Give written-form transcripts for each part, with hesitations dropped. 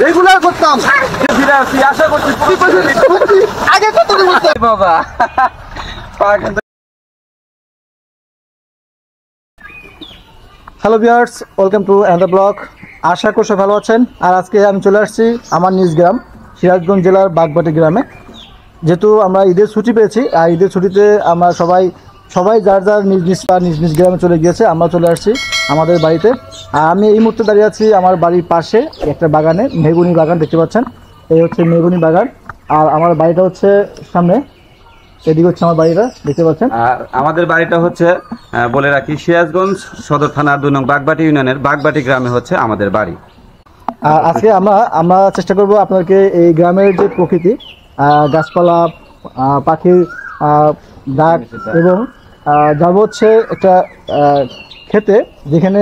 Regular করতাম, ফিরে আসছি। আশা করছি আগে কত বাবা। Hello viewers, welcome to another blog. আশা করি সবাই ভালো আছেন। আর আজকে আমি চলে আসছি আমার নিজ গ্রাম সিরাজগঞ্জ জেলার বাগবাটি গ্রামে। যেহেতু আমরা ঈদের ছুটি পেয়েছি, আর ঈদের ছুটিতে আমরা সবাই যার যার নিজ নিজ গ্রামে চলে গিয়েছে। আমরা চলে আসছি আমাদের বাড়িতে। আর আমি এই মুহূর্তে দাঁড়িয়ে আছি আমার বাড়ির পাশে একটা বাগানে, মেহগুনি বাগান দেখতে পাচ্ছেন। এই হচ্ছে মেহগুনি বাগান, আর আমার বাড়িটা হচ্ছে সামনে, এদিকে হচ্ছে আমার বাড়িটা দেখতে পাচ্ছেন। আর আমাদের বাড়িটা হচ্ছে বলে রাখি, সিরাজগঞ্জ সদর থানার 2 নং বাগবাটি ইউনিয়নের বাগবাটি গ্রামে হচ্ছে আমাদের বাড়ি। আর আজকে আমরা চেষ্টা করব আপনাদেরকে এই গ্রামের যে প্রকৃতি, গাছপালা, পাখির ডাক, এবং যাব হচ্ছে একটা খেতে যেখানে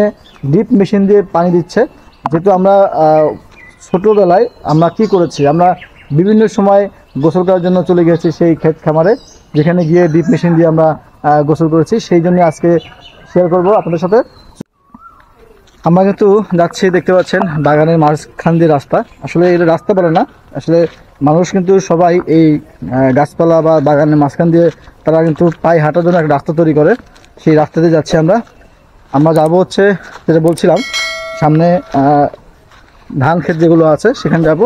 ডিপ মেশিন দিয়ে পানি দিচ্ছে। যেহেতু আমরা ছোটোবেলায় আমরা কি করেছি, আমরা বিভিন্ন সময় গোসল করার জন্য চলে গেছি সেই ক্ষেত খামারে, যেখানে গিয়ে ডিপ মেশিন দিয়ে আমরা গোসল করেছি। সেই জন্য আজকে শেয়ার করব আপনাদের সাথে। আমরা কিন্তু যাচ্ছি, দেখতে পাচ্ছেন বাগানের মাঝখান দিয়ে রাস্তা। আসলে এটা রাস্তা বলে না, আসলে মানুষ কিন্তু সবাই এই গাছপালা বা বাগানের মাঝখান দিয়ে তারা কিন্তু পায়ে হাঁটার জন্য একটা রাস্তা তৈরি করে। সেই রাস্তাতে যাচ্ছি আমরা যাবো হচ্ছে, যেটা বলছিলাম, সামনে ধান ক্ষেত যেগুলো আছে সেখানে যাব।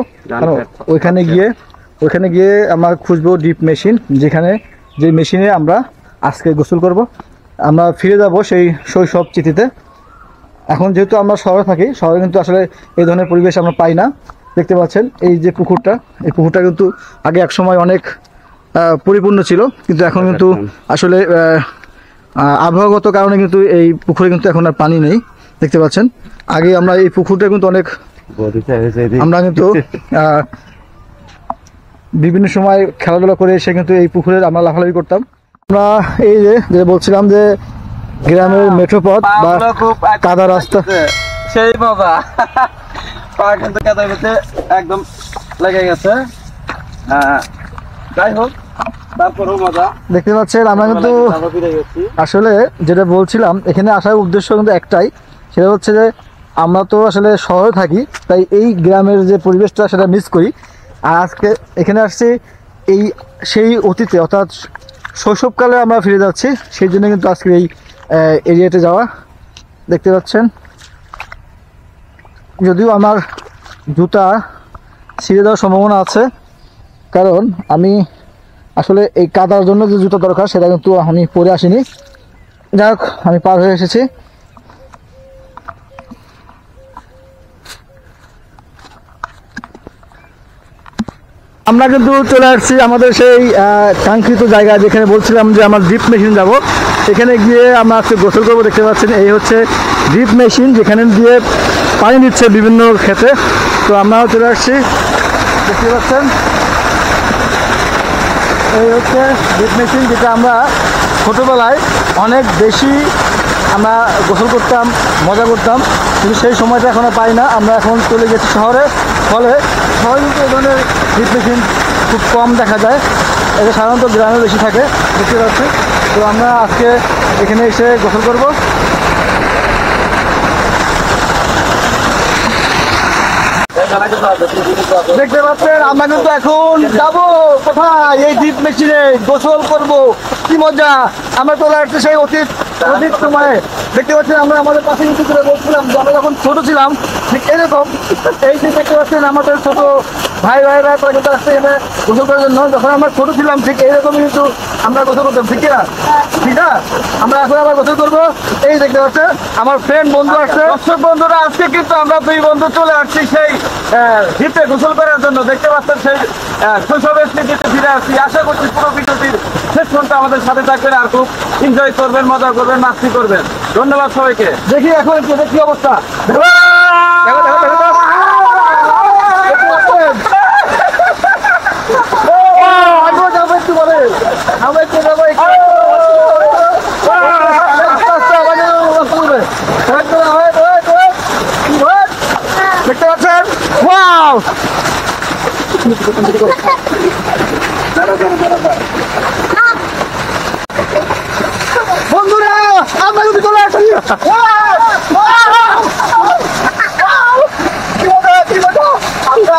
ওইখানে গিয়ে আমরা খুঁজবো ডিপ মেশিন, যে মেশিনে আমরা আজকে গোসল করব। আমরা ফিরে যাব সেই শৈশব স্মৃতিতে। এখন যেহেতু আমরা শহরে থাকি, শহরে কিন্তু আসলে এই ধরনের পরিবেশ আমরা পাই না। দেখতে পাচ্ছেন এই যে পুকুরটা, এই পুকুরটা কিন্তু আগে এক সময় অনেক পরিপূর্ণ ছিল, কিন্তু এখন কিন্তু আসলে আবহাওয়াগত কারণে কিন্তু এই পুকুরে কিন্তু এখন আর পানি নেই। দেখতে পাচ্ছেন আগে আমরা এই পুকুরটা কিন্তু অনেক, আমরা কিন্তু বিভিন্ন সময় খেলাধুলা করে এসে কিন্তু এই পুকুরে আমরা লাফালাফি করতাম। আমরা এই যে বলছিলাম যে গ্রামের মেঠো পথ বা কাদা রাস্তা, সেই বাবা পা কিন্তু কাদা পেতে একদম লেগে গেছে। যাই হোক, তারপরেও মজা। দেখতে পাচ্ছেন আমরা কিন্তু আসলে যেটা বলছিলাম, এখানে আসার উদ্দেশ্য কিন্তু একটাই, সেটা হচ্ছে যে আমরা তো আসলে শহরে থাকি, তাই এই গ্রামের যে পরিবেশটা সেটা মিস করি। আর আজকে এখানে আসছি সেই অতীতে, অর্থাৎ শৈশবকালে আমরা ফিরে যাচ্ছি। সেই জন্য কিন্তু আজকে এই এরিয়াতে যাওয়া। দেখতে পাচ্ছেন যদিও আমার জুতা ছিঁড়ে যাওয়ার সম্ভাবনা আছে, কারণ আমি আসলে এই কাদার জন্য যে জুতা দরকার সেটা কিন্তু আমি পরে আসিনি। যাই হোক, আমি পার হয়ে এসেছি। আমরা কিন্তু চলে আসছি আমাদের সেই কাঙ্ক্ষিত জায়গা, যেখানে বলছিলাম যে আমার ড্রিপ মেশিন যাব। এখানে গিয়ে আমরা আজকে গোসল করবো। দেখতে পাচ্ছেন এই হচ্ছে ড্রিপ মেশিন, যেখানে দিয়ে পানি দিচ্ছে বিভিন্ন ক্ষেতে। তো আমরাও চলে আসছি, দেখতে পাচ্ছেন এই হচ্ছে ড্রিপ মেশিন, যেটা আমরা ছোটোবেলায় অনেক বেশি আমরা গোসল করতাম, মজা করতাম, কিন্তু সেই সময়টা এখন পাই না। আমরা এখন চলে গেছি শহরে, ফলে শহরে কিন্তু এই ধরনের ড্রিপ মেশিন খুব কম দেখা যায়। এটা সাধারণত গ্রামে বেশি থাকে, দেখতে পাচ্ছি। তো আমরা আজকে এখানে এসে গোসল করব। দেখতে পাচ্ছেন আমরা কিন্তু এখন যাবো কোথায়, এই ড্রিপ মেশিনে গোসল করব। কি মজা! আমরা চলে আসছি সেই অতীত সময়ে। দেখতে পাচ্ছেন আমরা আমাদের পাশে কিন্তু বলছিলাম যে আমরা যখন ছোট ছিলাম, ঠিক এরকম এই যে দেখতে পাচ্ছেন আমাদের ছোট ভাইরা তারা কিন্তু আসছে এখানে গোসল করার জন্য। যখন আমরা ছোট ছিলাম ঠিক এইরকমই কিন্তু আমরা গোসল করতাম, ঠিক না? ঠিক না? আমরা এখন আবার গোসল করবো। এই দেখতে পাচ্ছেন আমার ফ্রেন্ড বন্ধু আসছে। দর্শক বন্ধুরা, আজকে কিন্তু আমরা 2 বন্ধু চলে আসছি সেই দ্বীপে গোসল করার জন্য। দেখতে পাচ্ছেন সেই শৈশবের স্মৃতিতে ফিরে আসছি। আশা করছি পুরো ভিডিওটির শেষ পর্যন্ত আমাদের সাথে থাকবেন, আর খুব এনজয় করবেন, মজা করবেন, মাস্তি করবেন। ধন্যবাদ সবাইকে। দেখি এখন কি অবস্থা। দেখতে পাচ্ছেন বন্ধুরা, আমরা যদি চলে আসি কি মজা, কি মজা। আমরা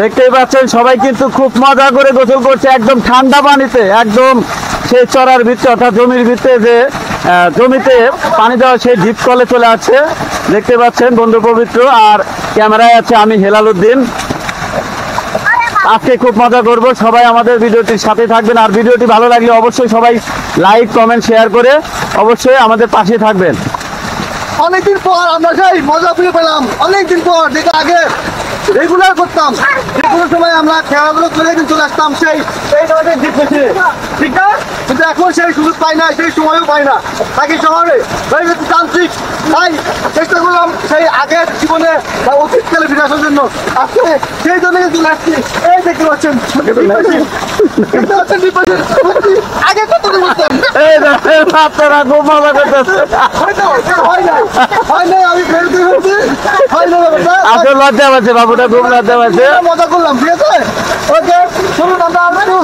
দেখতেই পাচ্ছেন সবাই কিন্তু খুব মজা করে গোসল করছে একদম ঠান্ডা পানিতে, একদম সেই চড়ার ভিতরে অর্থাৎ জমির ভিতরে যে জমিতে পানি দেওয়া সেই ডিপ কলে চলে আসছে। দেখতে পাচ্ছেন বন্ধু পবিত্র, আর ক্যামেরায় আছে আমি হেলাল উদ্দিন। আজকে খুব মজা করব, সবাই আমাদের ভিডিওটির সাথে থাকবেন। আর ভিডিওটি ভালো লাগলে অবশ্যই সবাই লাইক কমেন্ট শেয়ার করে অবশ্যই আমাদের পাশে থাকবেন। অনেকদিন পর আমরা সেই মজা ফিরে পেলাম, অনেকদিন পর, যেটা আগে রেগুলার করতাম, যে কোনো সময় আমরা খেলাধুলো করে কিন্তু চলে আসতাম সেই ধরনের দ্বীপ পেছে, ঠিক না? কিন্তু এখন সেই সুযোগ পাই না, সেই সময়ও পাই না, থাকি শহরে হয়ে গেছে যান্ত্রিক। তাই চেষ্টা করলাম সেই আগের জীবনে বা অতীতকালে ফিরে আসার জন্য। আজকে সেই জন্য চলে আসছি। এই দেখতে পাচ্ছেন দ্বীপ পেছে। আগে কত করতাম, এই দেখেন আপনারা খুব মজা করতেছে। হয় নাই, আমি ফেরত ফেলছি, হয় না ব্যাপারটা। আসলে লজ্জা পাচ্ছে, বাবুটা খুব লজ্জা পাচ্ছে। মজা করলাম, ঠিক আছে? ওকে, শুনুন আমরা একটু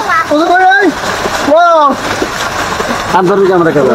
আন্তরিক আমরা কেমন